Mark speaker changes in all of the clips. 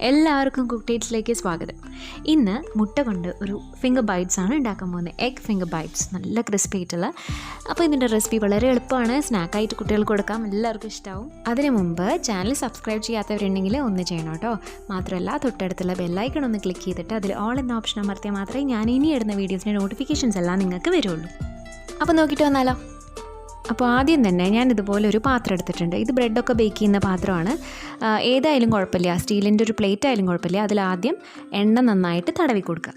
Speaker 1: എല്ലാവർക്കും കുക്ക്ടേറ്റ്സിലേക്ക് സ്വാഗതം. ഇന്ന് മുട്ട കൊണ്ട് ഒരു ഫിംഗർ ബൈറ്റ്സ് ആണ് ഉണ്ടാക്കാൻ പോകുന്നത്. എഗ് ഫിംഗർ ബൈറ്റ്സ്, നല്ല ക്രിസ്പി ആയിട്ടുള്ള. അപ്പോൾ ഇതിൻ്റെ റെസിപ്പി വളരെ എളുപ്പമാണ്. സ്നാക്കായിട്ട് കുട്ടികൾക്ക് കൊടുക്കാം, എല്ലാവർക്കും ഇഷ്ടമാവും. അതിന് മുമ്പ് ചാനൽ സബ്സ്ക്രൈബ് ചെയ്യാത്തവരുണ്ടെങ്കിൽ ഒന്ന് ചെയ്യണം കേട്ടോ. മാത്രമല്ല തൊട്ടടുത്തുള്ള ബെല്ലൈക്കൺ ഒന്ന് ക്ലിക്ക് ചെയ്തിട്ട് അതിൽ ഓൾ എന്ന ഓപ്ഷൻ അമർത്തിയാൽ മാത്രമേ ഞാൻ ഇനി ഇടുന്ന വീഡിയോസിൻ്റെ നോട്ടിഫിക്കേഷൻസ് എല്ലാം നിങ്ങൾക്ക് വരുള്ളൂ. അപ്പോൾ നോക്കിയിട്ട് വന്നാലോ. അപ്പോൾ ആദ്യം തന്നെ ഞാൻ ഇതുപോലെ ഒരു പാത്രം എടുത്തിട്ടുണ്ട്. ഇത് ബ്രെഡൊക്കെ ബേക്ക് ചെയ്യുന്ന പാത്രമാണ്. ഏതായാലും കുഴപ്പമില്ല, സ്റ്റീലിൻ്റെ ഒരു പ്ലേറ്റ് ആയാലും കുഴപ്പമില്ല. അതിലാദ്യം എണ്ണ നന്നായിട്ട് തടവി കൊടുക്കുക.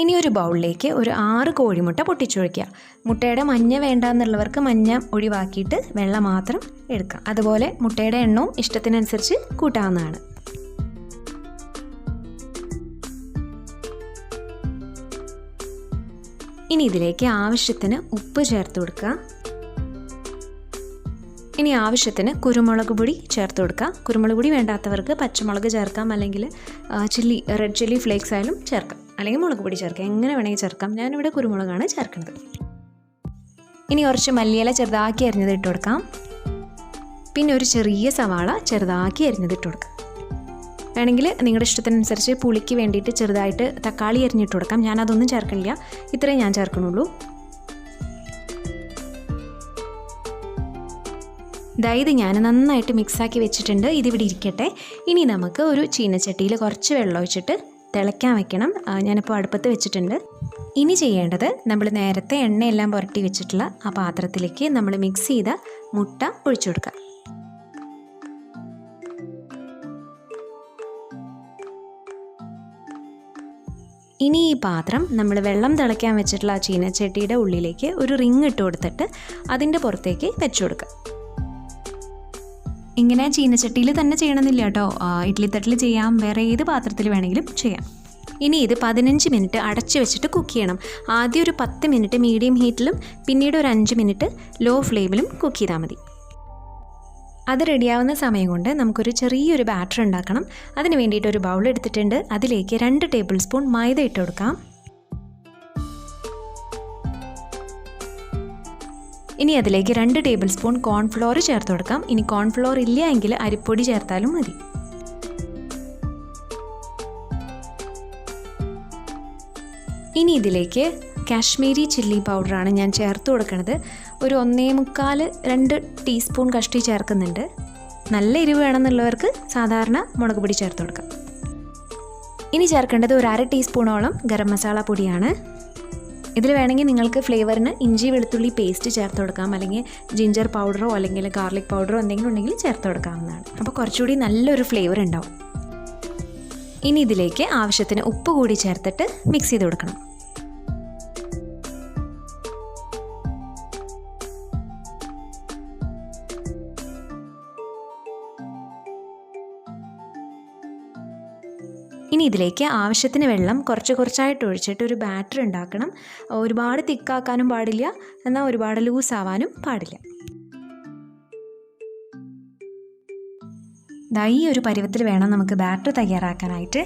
Speaker 1: ഇനി ഒരു ബൗളിലേക്ക് ഒരു 6 കോഴിമുട്ട പൊട്ടിച്ചൊഴിക്കുക. മുട്ടയുടെ മഞ്ഞ വേണ്ടാന്നുള്ളവർക്ക് മഞ്ഞ ഒഴിവാക്കിയിട്ട് വെള്ള മാത്രം എടുക്കാം. അതുപോലെ മുട്ടയുടെ എണ്ണവും ഇഷ്ടത്തിനനുസരിച്ച് കൂട്ടാവുന്നതാണ്. ഇനി ഇതിലേക്ക് ആവശ്യത്തിന് ഉപ്പ് ചേർത്ത് കൊടുക്കുക. ഇനി ആവശ്യത്തിന് കുരുമുളക് പൊടി ചേർത്ത് കൊടുക്കുക. കുരുമുളക് പൊടി വേണ്ടാത്തവർക്ക് പച്ചമുളക് ചേർക്കാം, അല്ലെങ്കിൽ റെഡ് ചില്ലി ഫ്ലേക്സ് ആയാലും ചേർക്കാം, അല്ലെങ്കിൽ മുളക് പൊടി ചേർക്കാം, എങ്ങനെ വേണമെങ്കിൽ ചേർക്കാം. ഞാനിവിടെ കുരുമുളകാണ് ചേർക്കുന്നത്. ഇനി കുറച്ച് മല്ലിയില ചെറുതാക്കി അരിഞ്ഞത് ഇട്ട് കൊടുക്കാം. പിന്നെ ഒരു ചെറിയ സവാള ചെറുതാക്കി അരിഞ്ഞത് ഇട്ട് കൊടുക്കാം. വേണമെങ്കിൽ നിങ്ങളുടെ ഇഷ്ടത്തിനനുസരിച്ച് പുളിക്ക് വേണ്ടിയിട്ട് ചെറുതായിട്ട് തക്കാളി അരിഞ്ഞിട്ട് കൊടുക്കാം. ഞാനതൊന്നും ചേർക്കണില്ല, ഇത്രയും ഞാൻ ചേർക്കണുള്ളൂ. ഇത് ഞാൻ നന്നായിട്ട് മിക്സാക്കി വെച്ചിട്ടുണ്ട്. ഇതിവിടെ ഇരിക്കട്ടെ. ഇനി നമുക്ക് ഒരു ചീനച്ചട്ടിയിൽ കുറച്ച് വെള്ളം ഒഴിച്ചിട്ട് തിളയ്ക്കാൻ വെക്കണം. ഞാനിപ്പോൾ അടുപ്പത്ത് വെച്ചിട്ടുണ്ട്. ഇനി ചെയ്യേണ്ടത്, നമ്മൾ നേരത്തെ എണ്ണയെല്ലാം പുരട്ടി വെച്ചിട്ടുള്ള ആ പാത്രത്തിലേക്ക് നമ്മൾ മിക്സ് ചെയ്ത മുട്ട ഒഴിച്ചു കൊടുക്കുക. ഇനി ഈ പാത്രം നമ്മൾ വെള്ളം തിളയ്ക്കാൻ വെച്ചിട്ടുള്ള ആ ചീനച്ചട്ടിയുടെ ഉള്ളിലേക്ക് ഒരു റിങ് ഇട്ട് കൊടുത്തിട്ട് അതിൻ്റെ പുറത്തേക്ക് വെച്ചു കൊടുക്കുക. ഇങ്ങനെ ചീനച്ചട്ടിയിൽ തന്നെ ചെയ്യണമെന്നില്ല കേട്ടോ, ഇഡ്ഡലി തട്ടിൽ ചെയ്യാം, വേറെ ഏത് പാത്രത്തിൽ വേണമെങ്കിലും ചെയ്യാം. ഇനി ഇത് 15 മിനിറ്റ് അടച്ചു വെച്ചിട്ട് കുക്ക് ചെയ്യണം. ആദ്യം ഒരു 10 മിനിറ്റ് മീഡിയം ഹീറ്റിലും പിന്നീട് ഒരു 5 മിനിറ്റ് ലോ ഫ്ലെയിമിലും കുക്ക് ചെയ്താൽ മതി. അത് റെഡിയാവുന്ന സമയം കൊണ്ട് നമുക്കൊരു ചെറിയൊരു ബാറ്റർ ഉണ്ടാക്കണം. അതിന് വേണ്ടിയിട്ട് ഒരു ബൗൾ എടുത്തിട്ടുണ്ട്. അതിലേക്ക് 2 ടേബിൾ സ്പൂൺ മൈദ ഇട്ട് കൊടുക്കാം. ഇനി അതിലേക്ക് 2 ടേബിൾ സ്പൂൺ കോൺഫ്ലോർ ചേർത്ത് കൊടുക്കാം. ഇനി കോൺഫ്ലോർ ഇല്ല എങ്കിൽ അരിപ്പൊടി ചേർത്താലും മതി. ഇനി ഇതിലേക്ക് കാശ്മീരി ചില്ലി പൗഡറാണ് ഞാൻ ചേർത്ത് കൊടുക്കുന്നത്. ഒരു 1.25-2 ടീസ്പൂൺ കഷ്ടി ചേർക്കുന്നുണ്ട്. നല്ല എരിവ് വേണമെന്നുള്ളവർക്ക് സാധാരണ മുളക് പൊടി ചേർത്ത് കൊടുക്കാം. ഇനി ചേർക്കേണ്ടത് ഒരു 1/2 ടീസ്പൂണോളം ഗരം മസാല പൊടിയാണ്. ഇതിൽ വേണമെങ്കിൽ നിങ്ങൾക്ക് ഫ്ലേവറിന് ഇഞ്ചി വെളുത്തുള്ളി പേസ്റ്റ് ചേർത്ത് കൊടുക്കാം, അല്ലെങ്കിൽ ജിഞ്ചർ പൗഡറോ അല്ലെങ്കിൽ ഗാർലിക് പൗഡറോ എന്തെങ്കിലും ഉണ്ടെങ്കിൽ ചേർത്ത് കൊടുക്കാവുന്നതാണ്. അപ്പോൾ കുറച്ചുകൂടി നല്ലൊരു ഫ്ലേവർ ഉണ്ടാവും. ഇനി ഇതിലേക്ക് ആവശ്യത്തിന് ഉപ്പ് കൂടി ചേർത്തിട്ട് മിക്സ് ചെയ്ത് കൊടുക്കണം. ഇനി ഇതിലേക്ക് ആവശ്യത്തിന് വെള്ളം കുറച്ചായിട്ട് ഒഴിച്ചിട്ട് ഒരു ബാറ്റർ ഉണ്ടാക്കണം. ഒരുപാട് തിക്കാക്കാനും പാടില്ല, എന്നാൽ ഒരുപാട് ലൂസ് ആവാനും പാടില്ല. ഈ ഒരു പരുവത്തിൽ വേണം നമുക്ക് ബാറ്റർ തയ്യാറാക്കാനായിട്ട്.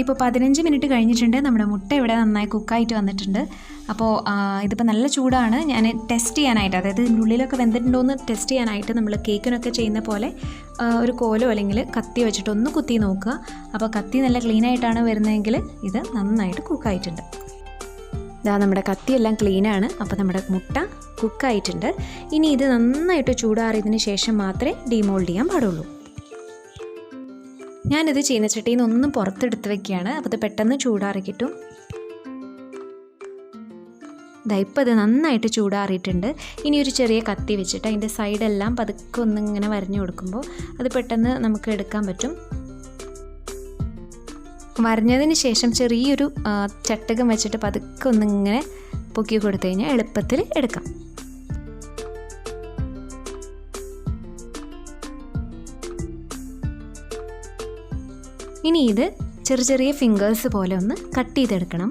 Speaker 1: ഇപ്പോൾ 15 മിനിറ്റ് കഴിഞ്ഞിട്ടുണ്ട്. നമ്മുടെ മുട്ട ഇവിടെ നന്നായി കുക്കായിട്ട് വന്നിട്ടുണ്ട്. അപ്പോൾ ഇതിപ്പോൾ നല്ല ചൂടാണ്. ഞാൻ ടെസ്റ്റ് ചെയ്യാനായിട്ട്, അതായത് ഉള്ളിലൊക്കെ വെന്തിട്ടുണ്ടോ എന്ന് ടെസ്റ്റ് ചെയ്യാനായിട്ട് നമ്മൾ കേക്കിനൊക്കെ ചെയ്യുന്ന പോലെ ഒരു കോലോ അല്ലെങ്കിൽ കത്തി വെച്ചിട്ടൊന്ന് കുത്തി നോക്കുക. അപ്പോൾ കത്തി നല്ല ക്ലീനായിട്ടാണ് വരുന്നതെങ്കിൽ ഇത് നന്നായിട്ട് കുക്കായിട്ടുണ്ട്. നമ്മുടെ കത്തിയെല്ലാം ക്ലീനാണ്. അപ്പോൾ നമ്മുടെ മുട്ട കുക്കായിട്ടുണ്ട്. ഇനി ഇത് നന്നായിട്ട് ചൂടാറിയതിന് ശേഷം മാത്രമേ ഡീമോൾഡ് ചെയ്യാൻ പാടുള്ളൂ. ഞാനിത് ചീനച്ചട്ടിയിൽ നിന്ന് ഒന്നും പുറത്തെടുത്ത് വെക്കുകയാണ്. അപ്പോൾ ഇത് പെട്ടെന്ന് ചൂടാറി കിട്ടും. ഇപ്പോൾ ഇത് നന്നായിട്ട് ചൂടാറിയിട്ടുണ്ട്. ഇനി ഒരു ചെറിയ കത്തി വെച്ചിട്ട് അതിൻ്റെ സൈഡെല്ലാം പതുക്കെ ഒന്നിങ്ങനെ വരഞ്ഞു കൊടുക്കുമ്പോൾ അത് പെട്ടെന്ന് നമുക്ക് എടുക്കാൻ പറ്റും. വരഞ്ഞതിന് ശേഷം ചെറിയൊരു ചട്ടകം വെച്ചിട്ട് പതുക്കെ ഒന്നിങ്ങനെ പൊക്കി കൊടുത്തു കഴിഞ്ഞാൽ എളുപ്പത്തിൽ എടുക്കാം. ഇനി ഇത് ചെറിയ ഫിംഗേഴ്സ് പോലെ ഒന്ന് കട്ട് ചെയ്തെടുക്കണം.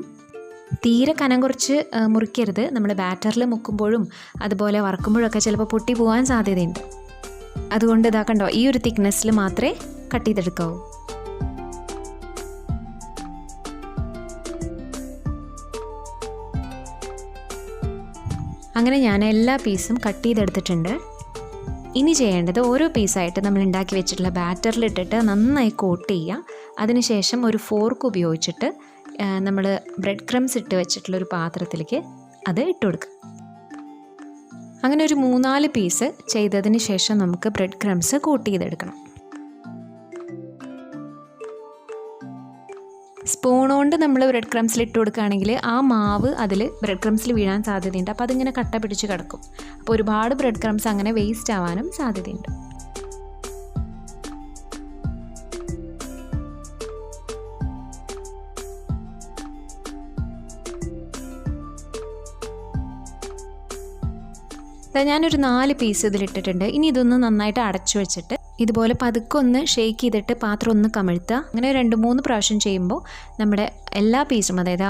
Speaker 1: തീരെ കനം കുറച്ച് മുറിക്കരുത്. നമ്മൾ ബാറ്ററിൽ മുക്കുമ്പോഴും അതുപോലെ വറക്കുമ്പോഴൊക്കെ ചിലപ്പോൾ പൊട്ടി പോകാൻ സാധ്യതയുണ്ട്. അതുകൊണ്ട് കണ്ടോ, ഈ ഒരു തിക്നെസ്സിൽ മാത്രമേ കട്ട് ചെയ്തെടുക്കാവൂ. അങ്ങനെ ഞാൻ എല്ലാ പീസും കട്ട് ചെയ്തെടുത്തിട്ടുണ്ട്. ഇനി ചെയ്യേണ്ടത് ഓരോ പീസായിട്ട് നമ്മൾ ഉണ്ടാക്കി വെച്ചിട്ടുള്ള ബാറ്ററിലിട്ടിട്ട് നന്നായി കോട്ട് ചെയ്യുക. അതിനുശേഷം ഒരു ഫോർക്ക് ഉപയോഗിച്ചിട്ട് നമ്മൾ ബ്രെഡ് ക്രംസ് ഇട്ട് വെച്ചിട്ടുള്ളൊരു പാത്രത്തിലേക്ക് അത് ഇട്ട് കൊടുക്കുക. അങ്ങനെ ഒരു 3-4 പീസ് ചെയ്തതിന് ശേഷം നമുക്ക് ബ്രെഡ് ക്രംസ് കോട്ട് ചെയ്തെടുക്കണം. സ്പൂൺ കൊണ്ട് നമ്മൾ ബ്രെഡ് ക്രംസിൽ ഇട്ട് കൊടുക്കുകയാണെങ്കിൽ ആ മാവ് അതിൽ ബ്രെഡ് ക്രംസിൽ വീഴാൻ സാധ്യതയുണ്ട്. അപ്പോൾ അതിങ്ങനെ കട്ട പിടിച്ച് കിടക്കും. അപ്പോൾ ഒരുപാട് ബ്രെഡ് ക്രംസ് അങ്ങനെ വേസ്റ്റ് ആവാനും സാധ്യതയുണ്ട്. ഞാനൊരു 4 പീസ് ഇതിലിട്ടിട്ടുണ്ട്. ഇനി ഇതൊന്ന് നന്നായിട്ട് അടച്ചു വെച്ചിട്ട് ഇതുപോലെ പതുക്കെ ഒന്ന് ഷേക്ക് ചെയ്തിട്ട് പാത്രം ഒന്ന് കമിഴ്ത്തുക. അങ്ങനെ 2-3 പ്രാവശ്യം ചെയ്യുമ്പോൾ നമ്മുടെ എല്ലാ പീസും, അതായത്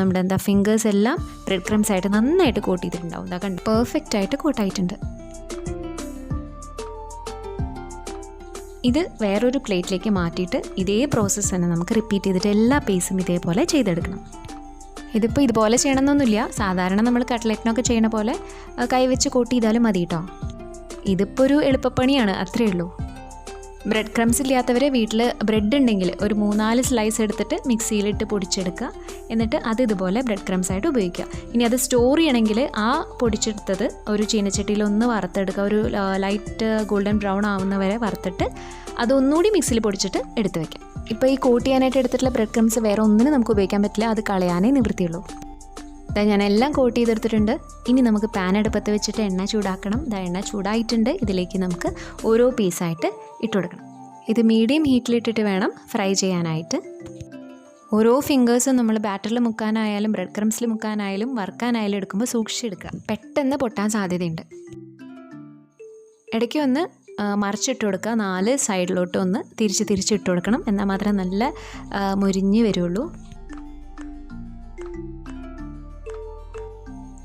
Speaker 1: നമ്മുടെ ഫിംഗേഴ്സ് എല്ലാം ബ്രെഡ് ക്രംസ് ആയിട്ട് നന്നായിട്ട് കോട്ട് ചെയ്തിട്ടുണ്ടാവും. അതാ കണ്ട് പെർഫെക്റ്റ് ആയിട്ട് കോട്ടായിട്ടുണ്ട്. ഇത് വേറൊരു പ്ലേറ്റിലേക്ക് മാറ്റിയിട്ട് ഇതേ പ്രോസസ്സ് തന്നെ നമുക്ക് റിപ്പീറ്റ് ചെയ്തിട്ട് എല്ലാ പീസും ഇതേപോലെ ചെയ്തെടുക്കണം. ഇതിപ്പോൾ ഇതുപോലെ ചെയ്യണമെന്നൊന്നുമില്ല. സാധാരണ നമ്മൾ കട്ട്ലറ്റിനൊക്കെ ചെയ്യണ പോലെ കൈവച്ച് കോട്ട് ചെയ്താലും മതി കേട്ടോ. ഇതിപ്പോൾ ഒരു എളുപ്പപ്പണിയാണ്, അത്രയേ ഉള്ളൂ. ബ്രെഡ് ക്രംസ് ഇല്ലാത്തവരെ വീട്ടിൽ ബ്രെഡ് ഉണ്ടെങ്കിൽ ഒരു 3-4 സ്ലൈസ് എടുത്തിട്ട് മിക്സിയിലിട്ട് പൊടിച്ചെടുക്കുക. എന്നിട്ട് അത് ഇതുപോലെ ബ്രെഡ് ക്രംസ് ആയിട്ട് ഉപയോഗിക്കുക. ഇനി അത് സ്റ്റോർ ചെയ്യണമെങ്കിൽ ആ പൊടിച്ചെടുത്തത് ഒരു ചീനച്ചട്ടിയിൽ ഒന്ന് വറുത്തെടുക്കുക. ഒരു ലൈറ്റ് ഗോൾഡൻ ബ്രൗൺ ആവുന്ന വരെ വറുത്തിട്ട് അതൊന്നുകൂടി മിക്സിയിൽ പൊടിച്ചിട്ട് എടുത്ത് വയ്ക്കാം. ഇപ്പോൾ ഈ കോട്ട് ചെയ്യാനായിട്ട് എടുത്തിട്ടുള്ള ബ്രെഡ് ക്രംസ് വേറെ ഒന്നിനും നമുക്ക് ഉപയോഗിക്കാൻ പറ്റില്ല, അത് കളയാനേ നിവൃത്തിയുള്ളൂ. ഞാൻ എല്ലാം കോട്ട് ചെയ്തെടുത്തിട്ടുണ്ട്. ഇനി നമുക്ക് പാൻ അടുപ്പത്ത് വെച്ചിട്ട് എണ്ണ ചൂടാക്കണം. എണ്ണ ചൂടായിട്ടുണ്ട്. ഇതിലേക്ക് നമുക്ക് ഓരോ പീസായിട്ട് ഇട്ട് കൊടുക്കണം. ഇത് മീഡിയം ഹീറ്റിലിട്ടിട്ട് വേണം ഫ്രൈ ചെയ്യാനായിട്ട്. ഓരോ ഫിംഗേഴ്സും നമ്മൾ ബാറ്ററിൽ മുക്കാനായാലും ബ്രെഡ് ക്രംസിൽ മുക്കാനായാലും വറുക്കാനായാലും എടുക്കുമ്പോൾ സൂക്ഷിച്ചെടുക്കുക. പെട്ടെന്ന് പൊട്ടാൻ സാധ്യതയുണ്ട്. ഇടയ്ക്ക് ഒന്ന് മറിച്ചിട്ട് കൊടുക്കുക. 4 സൈഡിലോട്ട് ഒന്ന് തിരിച്ചിട്ട് കൊടുക്കണം. എന്നാൽ മാത്രമേ നല്ല മുരിഞ്ഞ് വരുള്ളൂ.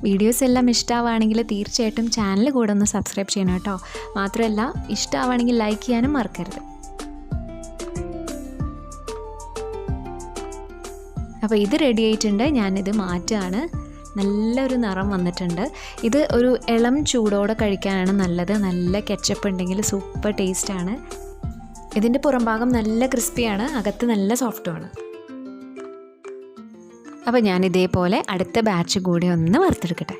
Speaker 1: വീഡിയോസ് എല്ലാം ഇഷ്ടമാവുകയാണെങ്കിൽ തീർച്ചയായിട്ടും ചാനൽ കൂടെ ഒന്ന് സബ്സ്ക്രൈബ് ചെയ്യണം കേട്ടോ. മാത്രമല്ല ഇഷ്ടമാവുകയാണെങ്കിൽ ലൈക്ക് ചെയ്യാനും മറക്കരുത്. അപ്പോൾ ഇത് റെഡി ആയിട്ടുണ്ട്. ഞാനിത് മാറ്റുകയാണ്. നല്ലൊരു നിറം വന്നിട്ടുണ്ട്. ഇത് ഒരു ഇളം ചൂടോടെ കഴിക്കാനാണ് നല്ലത്. നല്ല കെച്ചപ്പ് ഉണ്ടെങ്കിൽ സൂപ്പർ ടേസ്റ്റാണ്. ഇതിൻ്റെ പുറം ഭാഗം നല്ല ക്രിസ്പിയാണ്, അകത്ത് നല്ല സോഫ്റ്റുമാണ്. അപ്പോൾ ഞാൻ ഇതേപോലെ അടുത്ത ബാച്ച് കൂടി ഒന്ന് വറുത്തെടുക്കട്ടെ.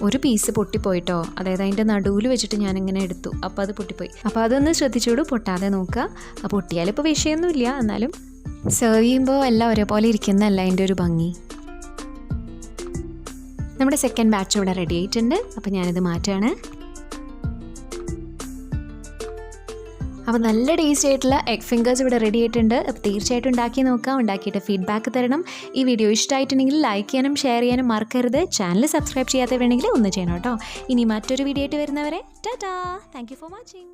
Speaker 1: ഒരു പീസ് പൊട്ടിപ്പോയിട്ടോ, അതായത് അതിൻ്റെ നടുവിൽ വെച്ചിട്ട് ഞാനിങ്ങനെ എടുത്തു. അപ്പോൾ അത് പൊട്ടിപ്പോയി. അപ്പോൾ അതൊന്ന് ശ്രദ്ധിച്ചോളൂ, പൊട്ടാതെ നോക്കുക. അപ്പോൾ പൊട്ടിയാലിപ്പോൾ വിഷയമൊന്നുമില്ല, എന്നാലും സെർവ് ചെയ്യുമ്പോൾ എല്ലാം ഒരേപോലെ ഇരിക്കുന്നതല്ല അതിൻ്റെ ഒരു ഭംഗി. നമ്മുടെ സെക്കൻഡ് ബാച്ച് ഇവിടെ റെഡി ആയിട്ടുണ്ട്. അപ്പോൾ ഞാനിത് മാറ്റുകയാണ്. അപ്പോൾ നല്ല ടേസ്റ്റ് ആയിട്ടുള്ള എഗ് ഫിംഗേഴ്സ് ഇവിടെ റെഡി ആയിട്ടുണ്ട്. അപ്പോൾ തീർച്ചയായിട്ടും ഉണ്ടാക്കി നോക്കാം. ഉണ്ടാക്കിയിട്ട് ഫീഡ്ബാക്ക് തരണം. ഈ വീഡിയോ ഇഷ്ടമായിട്ടുണ്ടെങ്കിൽ ലൈക്ക് ചെയ്യാനും ഷെയർ ചെയ്യാനും മറക്കരുത്. ചാനൽ സബ്സ്ക്രൈബ് ചെയ്യാത്തവരാണെങ്കിൽ ഒന്ന് ചെയ്യണം കേട്ടോ. ഇനി മറ്റൊരു വീഡിയോ ആയിട്ട് വരുന്നവരെ Tata. Thank you for watching.